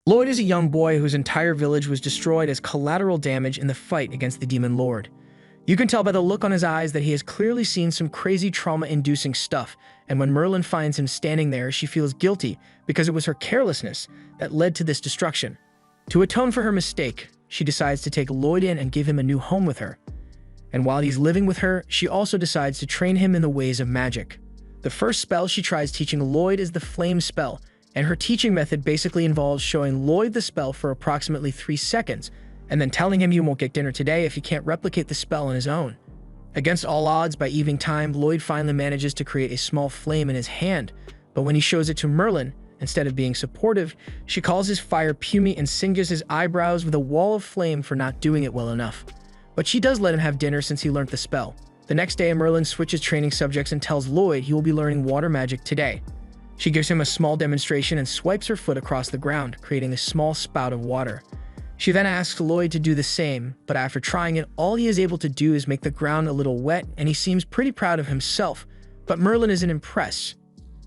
Lloyd is a young boy whose entire village was destroyed as collateral damage in the fight against the Demon Lord. You can tell by the look on his eyes that he has clearly seen some crazy trauma-inducing stuff, and when Merlin finds him standing there, she feels guilty because it was her carelessness that led to this destruction. To atone for her mistake, she decides to take Lloyd in and give him a new home with her. And while he's living with her, she also decides to train him in the ways of magic. The first spell she tries teaching Lloyd is the Flame spell, and her teaching method basically involves showing Lloyd the spell for approximately 3 seconds, and then telling him you won't get dinner today if he can't replicate the spell on his own. Against all odds, by evening time, Lloyd finally manages to create a small flame in his hand, but when he shows it to Merlin, instead of being supportive, she calls his fire pumy and singes his eyebrows with a wall of flame for not doing it well enough. But she does let him have dinner since he learned the spell. The next day, Merlin switches training subjects and tells Lloyd he will be learning water magic today. She gives him a small demonstration and swipes her foot across the ground, creating a small spout of water. She then asks Lloyd to do the same, but after trying it, all he is able to do is make the ground a little wet, and he seems pretty proud of himself, but Merlin isn't impressed.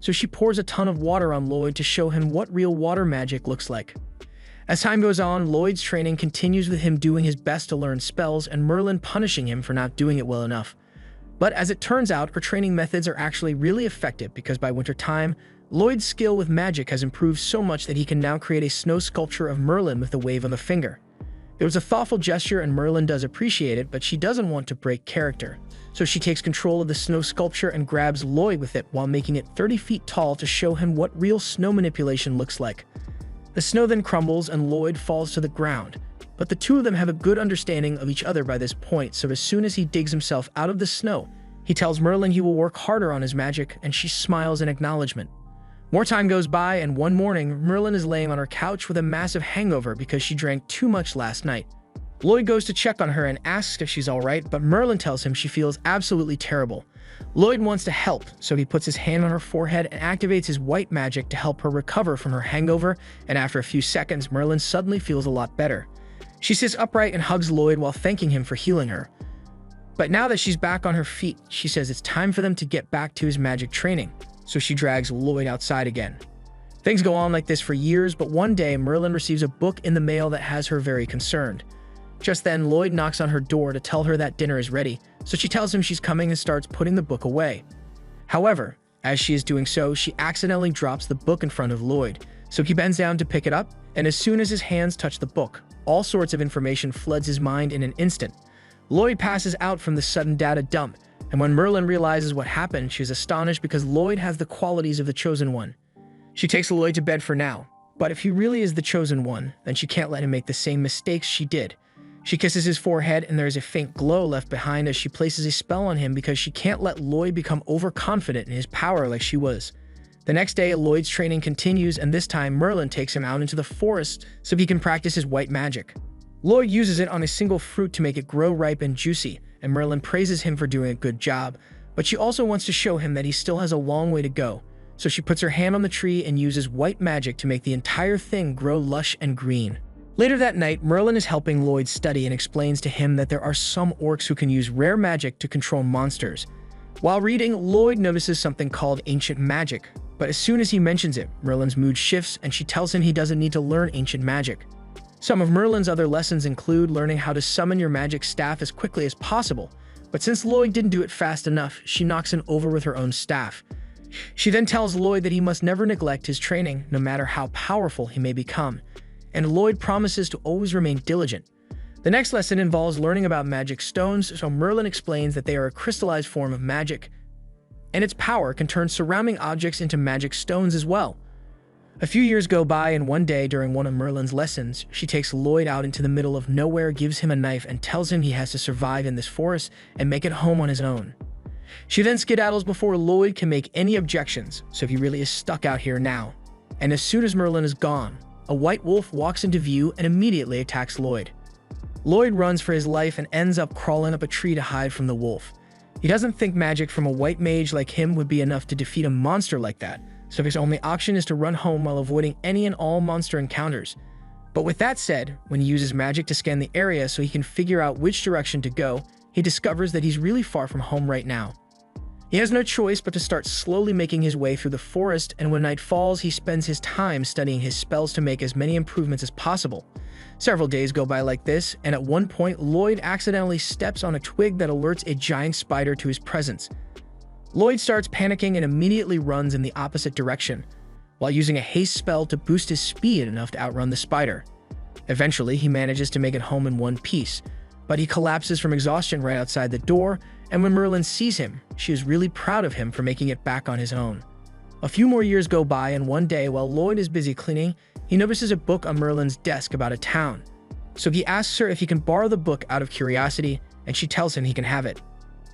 So she pours a ton of water on Lloyd to show him what real water magic looks like. As time goes on, Lloyd's training continues with him doing his best to learn spells and Merlin punishing him for not doing it well enough. But as it turns out, her training methods are actually really effective because by winter time, Lloyd's skill with magic has improved so much that he can now create a snow sculpture of Merlin with the wave of a finger. It was a thoughtful gesture and Merlin does appreciate it, but she doesn't want to break character. So she takes control of the snow sculpture and grabs Lloyd with it while making it 30 feet tall to show him what real snow manipulation looks like. The snow then crumbles and Lloyd falls to the ground, but the two of them have a good understanding of each other by this point, so as soon as he digs himself out of the snow, he tells Merlin he will work harder on his magic and she smiles in acknowledgement. More time goes by and one morning, Merlin is laying on her couch with a massive hangover because she drank too much last night. Lloyd goes to check on her and asks if she's alright, but Merlin tells him she feels absolutely terrible. Lloyd wants to help, so he puts his hand on her forehead and activates his white magic to help her recover from her hangover, and after a few seconds, Merlin suddenly feels a lot better. She sits upright and hugs Lloyd while thanking him for healing her. But now that she's back on her feet, she says it's time for them to get back to his magic training, so she drags Lloyd outside again. Things go on like this for years, but one day Merlin receives a book in the mail that has her very concerned. Just then, Lloyd knocks on her door to tell her that dinner is ready, so she tells him she's coming and starts putting the book away. However, as she is doing so, she accidentally drops the book in front of Lloyd, so he bends down to pick it up, and as soon as his hands touch the book, all sorts of information floods his mind in an instant. Lloyd passes out from the sudden data dump, and when Merlin realizes what happened, she is astonished because Lloyd has the qualities of the Chosen One. She takes Lloyd to bed for now, but if he really is the Chosen One, then she can't let him make the same mistakes she did. She kisses his forehead and there is a faint glow left behind as she places a spell on him because she can't let Lloyd become overconfident in his power like she was. The next day, Lloyd's training continues and this time Merlin takes him out into the forest so he can practice his white magic. Lloyd uses it on a single fruit to make it grow ripe and juicy, and Merlin praises him for doing a good job, but she also wants to show him that he still has a long way to go. So she puts her hand on the tree and uses white magic to make the entire thing grow lush and green. Later that night, Merlin is helping Lloyd study and explains to him that there are some orcs who can use rare magic to control monsters. While reading, Lloyd notices something called ancient magic, but as soon as he mentions it, Merlin's mood shifts and she tells him he doesn't need to learn ancient magic. Some of Merlin's other lessons include learning how to summon your magic staff as quickly as possible, but since Lloyd didn't do it fast enough, she knocks him over with her own staff. She then tells Lloyd that he must never neglect his training, no matter how powerful he may become, and Lloyd promises to always remain diligent. The next lesson involves learning about magic stones, so Merlin explains that they are a crystallized form of magic, and its power can turn surrounding objects into magic stones as well. A few years go by and one day during one of Merlin's lessons, she takes Lloyd out into the middle of nowhere, gives him a knife, and tells him he has to survive in this forest and make it home on his own. She then skedaddles before Lloyd can make any objections, so he really is stuck out here now. And as soon as Merlin is gone, a white wolf walks into view and immediately attacks Lloyd. Lloyd runs for his life and ends up crawling up a tree to hide from the wolf. He doesn't think magic from a white mage like him would be enough to defeat a monster like that, so his only option is to run home while avoiding any and all monster encounters. But with that said, when he uses magic to scan the area so he can figure out which direction to go, he discovers that he's really far from home right now. He has no choice but to start slowly making his way through the forest, and when night falls, he spends his time studying his spells to make as many improvements as possible. Several days go by like this, and at one point, Lloyd accidentally steps on a twig that alerts a giant spider to his presence. Lloyd starts panicking and immediately runs in the opposite direction, while using a haste spell to boost his speed enough to outrun the spider. Eventually, he manages to make it home in one piece, but he collapses from exhaustion right outside the door, and when Merlin sees him, she is really proud of him for making it back on his own. A few more years go by, and one day, while Lloyd is busy cleaning, he notices a book on Merlin's desk about a town. So he asks her if he can borrow the book out of curiosity, and she tells him he can have it.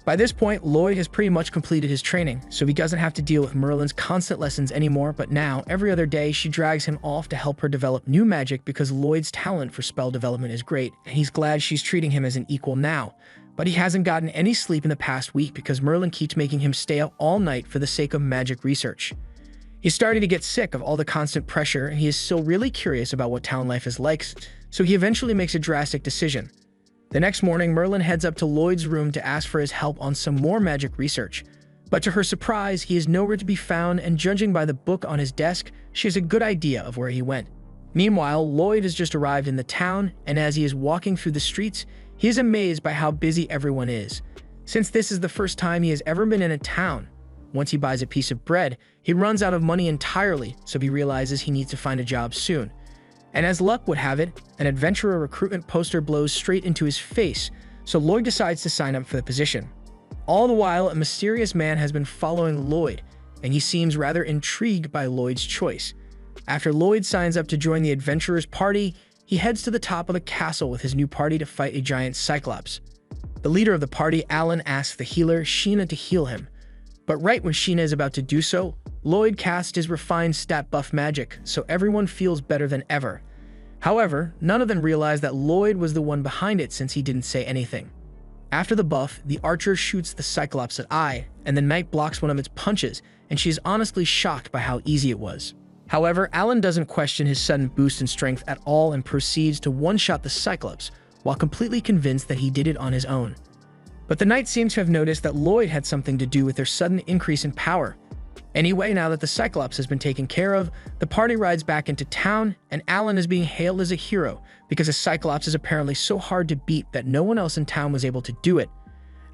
By this point, Lloyd has pretty much completed his training, so he doesn't have to deal with Merlin's constant lessons anymore, but now, every other day, she drags him off to help her develop new magic because Lloyd's talent for spell development is great, and he's glad she's treating him as an equal now. But he hasn't gotten any sleep in the past week because Merlin keeps making him stay up all night for the sake of magic research. He's starting to get sick of all the constant pressure, and he is still really curious about what town life is like, so he eventually makes a drastic decision. The next morning, Merlin heads up to Lloyd's room to ask for his help on some more magic research. But to her surprise, he is nowhere to be found, and judging by the book on his desk, she has a good idea of where he went. Meanwhile, Lloyd has just arrived in the town, and as he is walking through the streets, he is amazed by how busy everyone is. Since this is the first time he has ever been in a town, once he buys a piece of bread, he runs out of money entirely, so he realizes he needs to find a job soon. And as luck would have it, an adventurer recruitment poster blows straight into his face, so Lloyd decides to sign up for the position. All the while, a mysterious man has been following Lloyd, and he seems rather intrigued by Lloyd's choice. After Lloyd signs up to join the adventurer's party, he heads to the top of the castle with his new party to fight a giant cyclops. The leader of the party, Alan, asks the healer, Sheena, to heal him. But right when Sheena is about to do so, Lloyd casts his refined stat buff magic, so everyone feels better than ever. However, none of them realize that Lloyd was the one behind it since he didn't say anything. After the buff, the archer shoots the Cyclops' eye, and the knight blocks one of its punches, and she is honestly shocked by how easy it was. However, Alan doesn't question his sudden boost in strength at all and proceeds to one-shot the Cyclops, while completely convinced that he did it on his own. But the knight seems to have noticed that Lloyd had something to do with their sudden increase in power. Anyway, now that the Cyclops has been taken care of, the party rides back into town, and Alan is being hailed as a hero because the Cyclops is apparently so hard to beat that no one else in town was able to do it.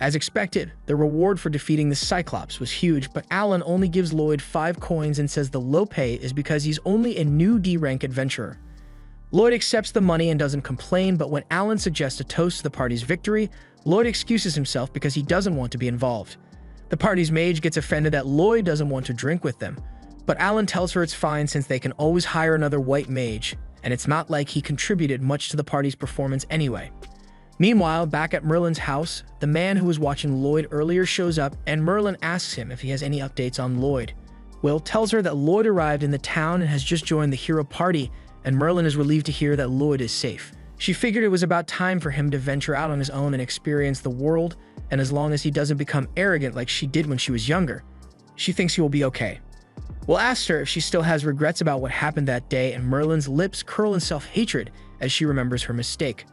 As expected, the reward for defeating the Cyclops was huge, but Alan only gives Lloyd 5 coins and says the low pay is because he's only a new D-rank adventurer. Lloyd accepts the money and doesn't complain, but when Alan suggests a toast to the party's victory, Lloyd excuses himself because he doesn't want to be involved. The party's mage gets offended that Lloyd doesn't want to drink with them, but Alan tells her it's fine since they can always hire another white mage, and it's not like he contributed much to the party's performance anyway. Meanwhile, back at Merlin's house, the man who was watching Lloyd earlier shows up, and Merlin asks him if he has any updates on Lloyd. Will tells her that Lloyd arrived in the town and has just joined the hero party, and Merlin is relieved to hear that Lloyd is safe. She figured it was about time for him to venture out on his own and experience the world, and as long as he doesn't become arrogant like she did when she was younger, she thinks he will be okay. Will asks her if she still has regrets about what happened that day, and Merlin's lips curl in self-hatred as she remembers her mistake.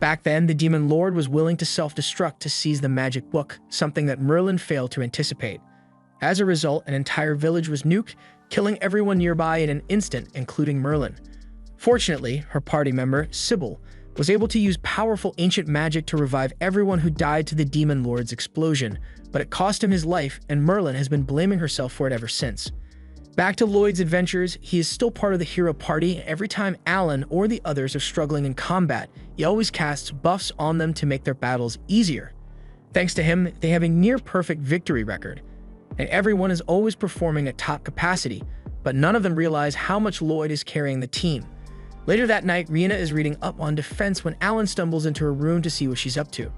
Back then, the Demon Lord was willing to self-destruct to seize the magic book, something that Merlin failed to anticipate. As a result, an entire village was nuked, killing everyone nearby in an instant, including Merlin. Fortunately, her party member, Sybil, was able to use powerful ancient magic to revive everyone who died to the Demon Lord's explosion, but it cost him his life, and Merlin has been blaming herself for it ever since. Back to Lloyd's adventures, he is still part of the hero party. Every time Alan or the others are struggling in combat, he always casts buffs on them to make their battles easier. Thanks to him, they have a near-perfect victory record, and everyone is always performing at top capacity, but none of them realize how much Lloyd is carrying the team. Later that night, Rena is reading up on defense when Alan stumbles into her room to see what she's up to.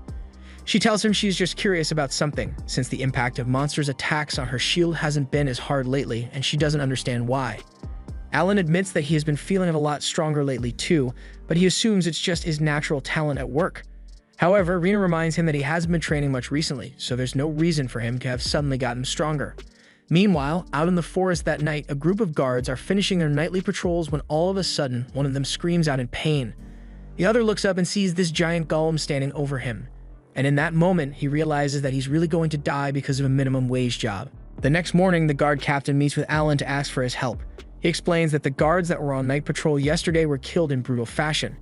She tells him she's just curious about something, since the impact of monsters' attacks on her shield hasn't been as hard lately, and she doesn't understand why. Alan admits that he has been feeling it a lot stronger lately too, but he assumes it's just his natural talent at work. However, Rena reminds him that he hasn't been training much recently, so there's no reason for him to have suddenly gotten stronger. Meanwhile, out in the forest that night, a group of guards are finishing their nightly patrols when all of a sudden, one of them screams out in pain. The other looks up and sees this giant golem standing over him. and in that moment, he realizes that he's really going to die because of a minimum wage job. The next morning, the guard captain meets with Alan to ask for his help. He explains that the guards that were on night patrol yesterday were killed in brutal fashion.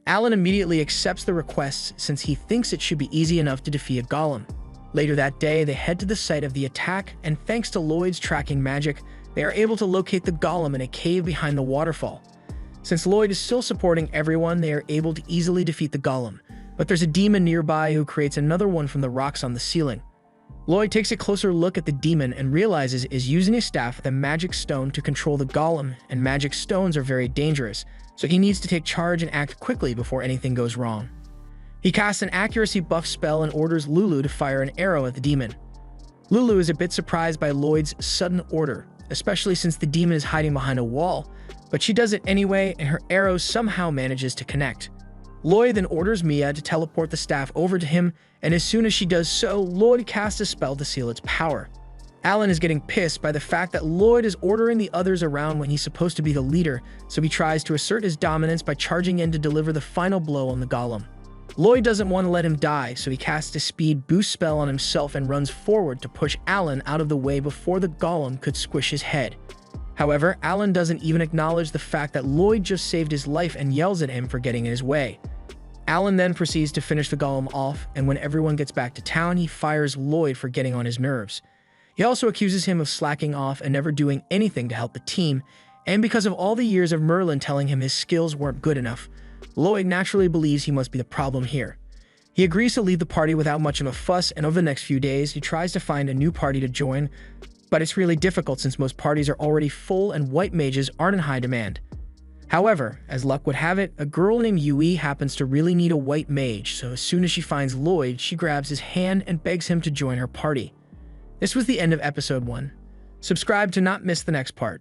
Alan immediately accepts the request since he thinks it should be easy enough to defeat a golem. Later that day, they head to the site of the attack, and thanks to Lloyd's tracking magic, they are able to locate the golem in a cave behind the waterfall. Since Lloyd is still supporting everyone, they are able to easily defeat the golem, but there's a demon nearby who creates another one from the rocks on the ceiling. Lloyd takes a closer look at the demon and realizes it is using a staff with a magic stone to control the golem, and magic stones are very dangerous, so he needs to take charge and act quickly before anything goes wrong. He casts an accuracy buff spell and orders Lulu to fire an arrow at the demon. Lulu is a bit surprised by Lloyd's sudden order, especially since the demon is hiding behind a wall, but she does it anyway and her arrow somehow manages to connect. Lloyd then orders Mia to teleport the staff over to him, and as soon as she does so, Lloyd casts a spell to seal its power. Alan is getting pissed by the fact that Lloyd is ordering the others around when he's supposed to be the leader, so he tries to assert his dominance by charging in to deliver the final blow on the golem. Lloyd doesn't want to let him die, so he casts a speed boost spell on himself and runs forward to push Alan out of the way before the golem could squish his head. However, Alan doesn't even acknowledge the fact that Lloyd just saved his life and yells at him for getting in his way. Alan then proceeds to finish the golem off, and when everyone gets back to town, he fires Lloyd for getting on his nerves. He also accuses him of slacking off and never doing anything to help the team, and because of all the years of Merlin telling him his skills weren't good enough, Lloyd naturally believes he must be the problem here. He agrees to leave the party without much of a fuss, and over the next few days, he tries to find a new party to join, but it's really difficult since most parties are already full and white mages aren't in high demand. However, as luck would have it, a girl named Yui happens to really need a white mage, so as soon as she finds Lloyd, she grabs his hand and begs him to join her party. This was the end of episode 1. Subscribe to not miss the next part.